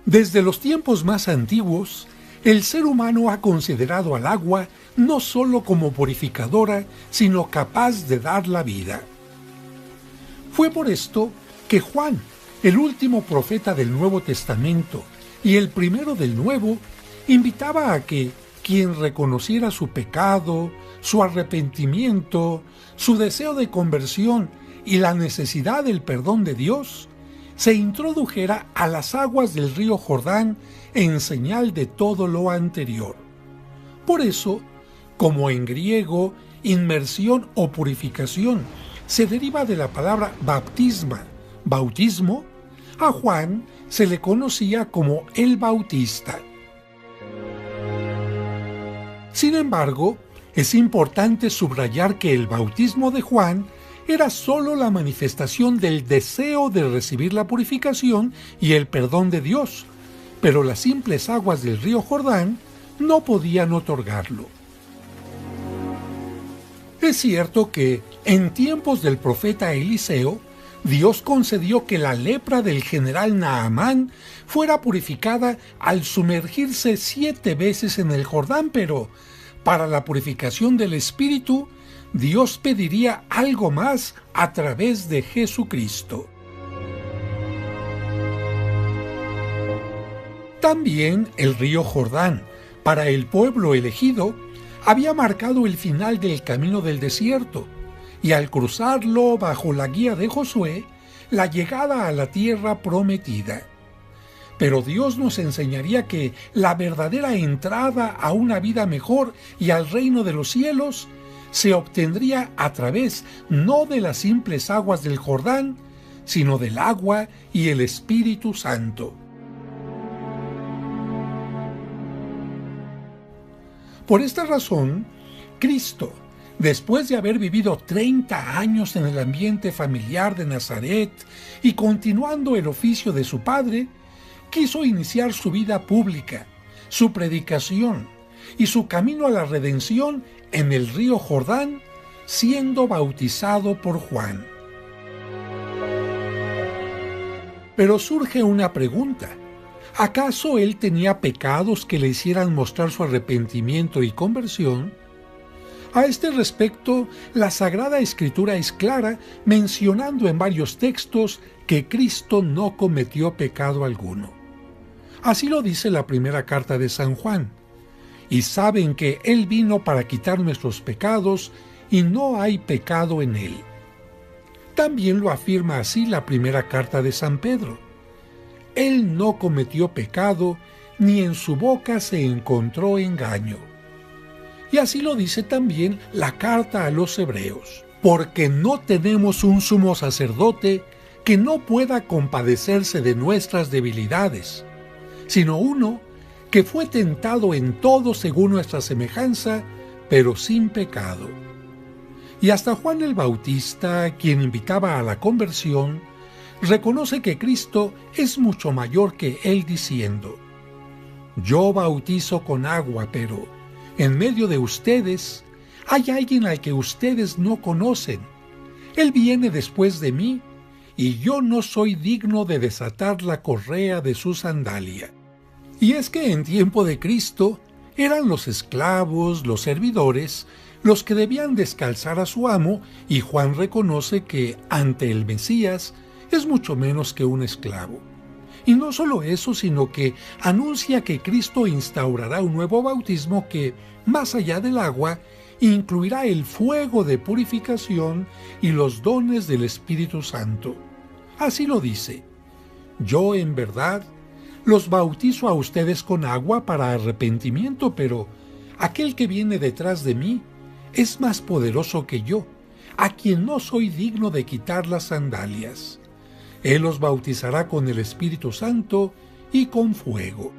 Desde los tiempos más antiguos, el ser humano ha considerado al agua no sólo como purificadora, sino capaz de dar la vida. Fue por esto que Juan, el último profeta del Nuevo Testamento y el primero del Nuevo, invitaba a que quien reconociera su pecado, su arrepentimiento, su deseo de conversión y la necesidad del perdón de Dios, se introdujera a las aguas del río Jordán en señal de todo lo anterior. Por eso, como en griego, inmersión o purificación se deriva de la palabra baptisma, bautismo, a Juan se le conocía como el Bautista. Sin embargo, es importante subrayar que el bautismo de Juan era sólo la manifestación del deseo de recibir la purificación y el perdón de Dios, pero las simples aguas del río Jordán no podían otorgarlo. Es cierto que, en tiempos del profeta Eliseo, Dios concedió que la lepra del general Naamán fuera purificada al sumergirse 7 veces en el Jordán, pero para la purificación del espíritu, Dios pediría algo más a través de Jesucristo. También el río Jordán, para el pueblo elegido, había marcado el final del camino del desierto, y al cruzarlo bajo la guía de Josué, la llegada a la tierra prometida. Pero Dios nos enseñaría que la verdadera entrada a una vida mejor y al reino de los cielos se obtendría a través no de las simples aguas del Jordán, sino del agua y el Espíritu Santo. Por esta razón, Cristo, después de haber vivido 30 años en el ambiente familiar de Nazaret y continuando el oficio de su padre, quiso iniciar su vida pública, su predicación y su camino a la redención en el río Jordán, siendo bautizado por Juan. Pero surge una pregunta. ¿Acaso él tenía pecados que le hicieran mostrar su arrepentimiento y conversión? A este respecto, la Sagrada Escritura es clara, mencionando en varios textos que Cristo no cometió pecado alguno. Así lo dice la primera carta de San Juan. Y saben que Él vino para quitar nuestros pecados y no hay pecado en Él. También lo afirma así la primera carta de San Pedro. Él no cometió pecado, ni en su boca se encontró engaño. Y así lo dice también la carta a los Hebreos. Porque no tenemos un sumo sacerdote que no pueda compadecerse de nuestras debilidades, sino uno que fue tentado en todo según nuestra semejanza, pero sin pecado. Y hasta Juan el Bautista, quien invitaba a la conversión, reconoce que Cristo es mucho mayor que él diciendo: yo bautizo con agua, pero en medio de ustedes hay alguien al que ustedes no conocen. Él viene después de mí, y yo no soy digno de desatar la correa de su sandalia. Y es que en tiempo de Cristo eran los esclavos, los servidores, los que debían descalzar a su amo, y Juan reconoce que ante el Mesías es mucho menos que un esclavo. Y no solo eso, sino que anuncia que Cristo instaurará un nuevo bautismo que, más allá del agua, incluirá el fuego de purificación y los dones del Espíritu Santo. Así lo dice: yo en verdad los bautizo a ustedes con agua para arrepentimiento, pero aquel que viene detrás de mí es más poderoso que yo, a quien no soy digno de quitar las sandalias. Él los bautizará con el Espíritu Santo y con fuego.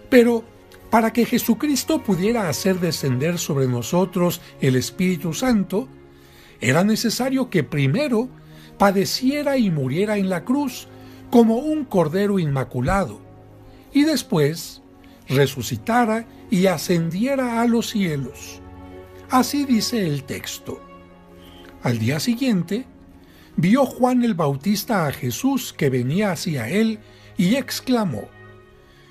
Pero para que Jesucristo pudiera hacer descender sobre nosotros el Espíritu Santo, era necesario que primero padeciera y muriera en la cruz como un cordero inmaculado, y después resucitara y ascendiera a los cielos. Así dice el texto. Al día siguiente, vio Juan el Bautista a Jesús que venía hacia él y exclamó: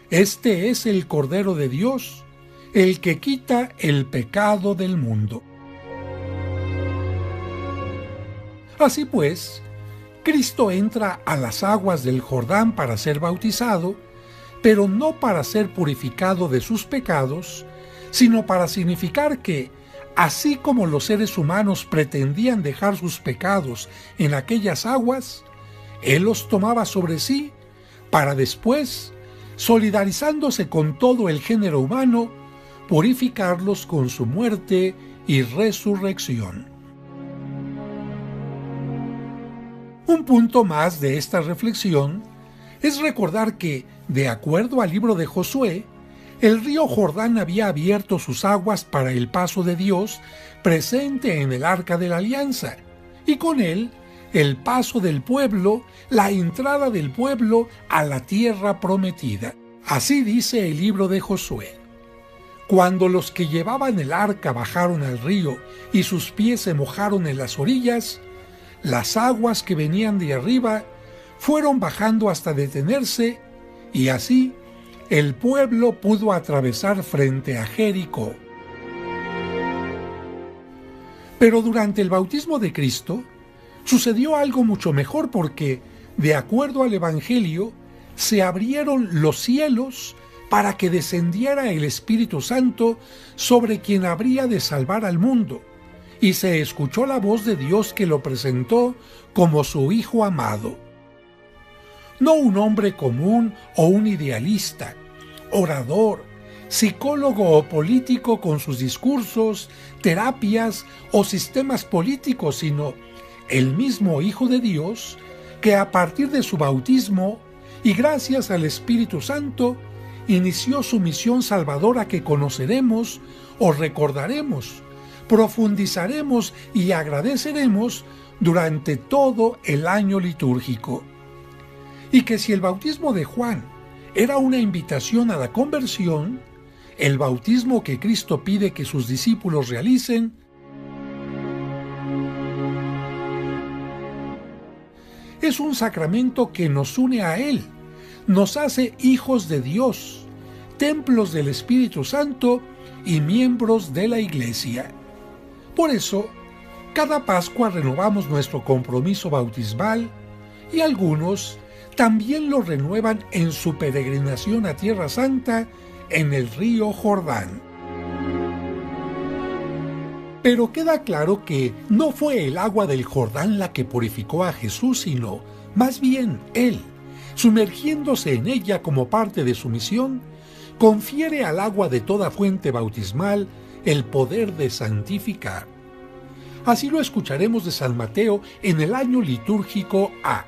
«Este es el Cordero de Dios, el que quita el pecado del mundo». Así pues, Cristo entra a las aguas del Jordán para ser bautizado, pero no para ser purificado de sus pecados, sino para significar que, así como los seres humanos pretendían dejar sus pecados en aquellas aguas, Él los tomaba sobre sí para después, solidarizándose con todo el género humano, purificarlos con su muerte y resurrección. Un punto más de esta reflexión es recordar que, de acuerdo al libro de Josué, el río Jordán había abierto sus aguas para el paso de Dios presente en el Arca de la Alianza, y con él el paso del pueblo, la entrada del pueblo a la tierra prometida. Así dice el libro de Josué: «Cuando los que llevaban el arca bajaron al río y sus pies se mojaron en las orillas, las aguas que venían de arriba fueron bajando hasta detenerse, y así el pueblo pudo atravesar frente a Jericó». Pero durante el bautismo de Cristo sucedió algo mucho mejor, porque, de acuerdo al Evangelio, se abrieron los cielos para que descendiera el Espíritu Santo sobre quien habría de salvar al mundo, y se escuchó la voz de Dios que lo presentó como su Hijo amado. No un hombre común o un idealista, orador, psicólogo o político con sus discursos, terapias o sistemas políticos, sino el mismo Hijo de Dios que, a partir de su bautismo y gracias al Espíritu Santo, inició su misión salvadora que conoceremos o recordaremos, profundizaremos y agradeceremos durante todo el año litúrgico. Y que si el bautismo de Juan era una invitación a la conversión, el bautismo que Cristo pide que sus discípulos realicen es un sacramento que nos une a Él, nos hace hijos de Dios, templos del Espíritu Santo y miembros de la Iglesia. Por eso, cada Pascua renovamos nuestro compromiso bautismal, y algunos también lo renuevan en su peregrinación a Tierra Santa en el río Jordán. Pero queda claro que no fue el agua del Jordán la que purificó a Jesús, sino más bien Él, sumergiéndose en ella como parte de su misión, confiere al agua de toda fuente bautismal el poder de santificar. Así lo escucharemos de San Mateo en el año litúrgico A.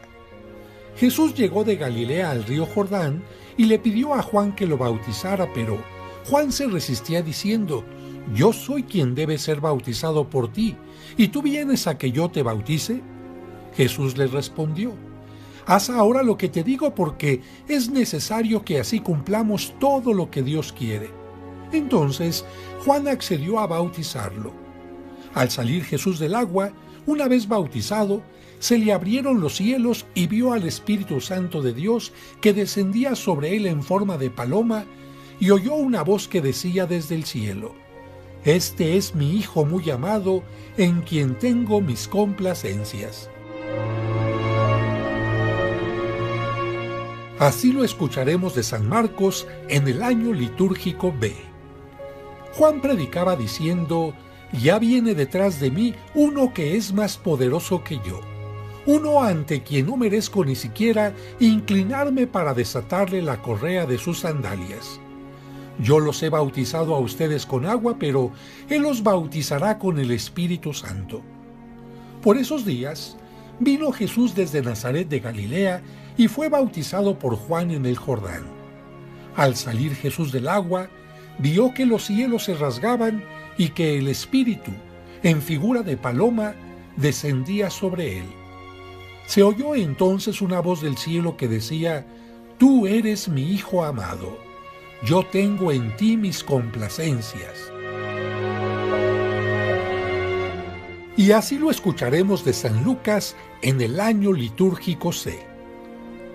Jesús llegó de Galilea al río Jordán y le pidió a Juan que lo bautizara, pero Juan se resistía diciendo: «Yo soy quien debe ser bautizado por ti, ¿y tú vienes a que yo te bautice?». Jesús le respondió: «Haz ahora lo que te digo, porque es necesario que así cumplamos todo lo que Dios quiere». Entonces Juan accedió a bautizarlo. Al salir Jesús del agua, una vez bautizado, se le abrieron los cielos y vio al Espíritu Santo de Dios que descendía sobre él en forma de paloma, y oyó una voz que decía desde el cielo: «Este es mi Hijo muy amado, en quien tengo mis complacencias». Así lo escucharemos de San Marcos en el año litúrgico B. Juan predicaba diciendo: «Ya viene detrás de mí uno que es más poderoso que yo, uno ante quien no merezco ni siquiera inclinarme para desatarle la correa de sus sandalias. Yo los he bautizado a ustedes con agua, pero Él los bautizará con el Espíritu Santo». Por esos días vino Jesús desde Nazaret de Galilea y fue bautizado por Juan en el Jordán. Al salir Jesús del agua, vio que los cielos se rasgaban y que el Espíritu, en figura de paloma, descendía sobre él. Se oyó entonces una voz del cielo que decía: «Tú eres mi Hijo amado, yo tengo en ti mis complacencias». Y así lo escucharemos de San Lucas en el año litúrgico C.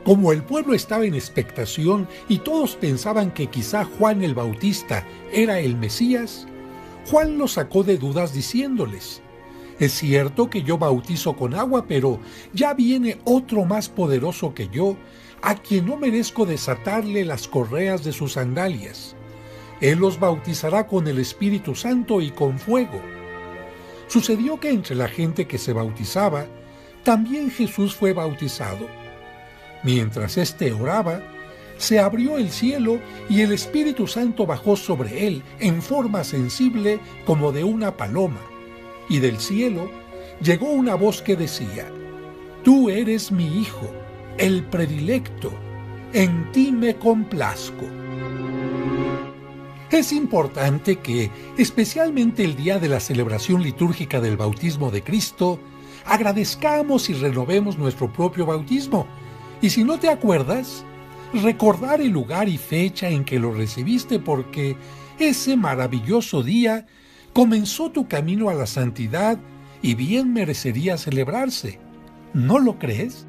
Como el pueblo estaba en expectación y todos pensaban que quizá Juan el Bautista era el Mesías, Juan los sacó de dudas diciéndoles: es cierto que yo bautizo con agua, pero ya viene otro más poderoso que yo, a quien no merezco desatarle las correas de sus sandalias. Él los bautizará con el Espíritu Santo y con fuego. Sucedió que entre la gente que se bautizaba, también Jesús fue bautizado. Mientras éste oraba, se abrió el cielo y el Espíritu Santo bajó sobre él en forma sensible como de una paloma. Y del cielo llegó una voz que decía: Tú eres mi Hijo, el predilecto, en ti me complazco. Es importante que, especialmente el día de la celebración litúrgica del bautismo de Cristo, agradezcamos y renovemos nuestro propio bautismo. Y si no te acuerdas, recordar el lugar y fecha en que lo recibiste, porque ese maravilloso día comenzó tu camino a la santidad y bien merecería celebrarse. ¿No lo crees?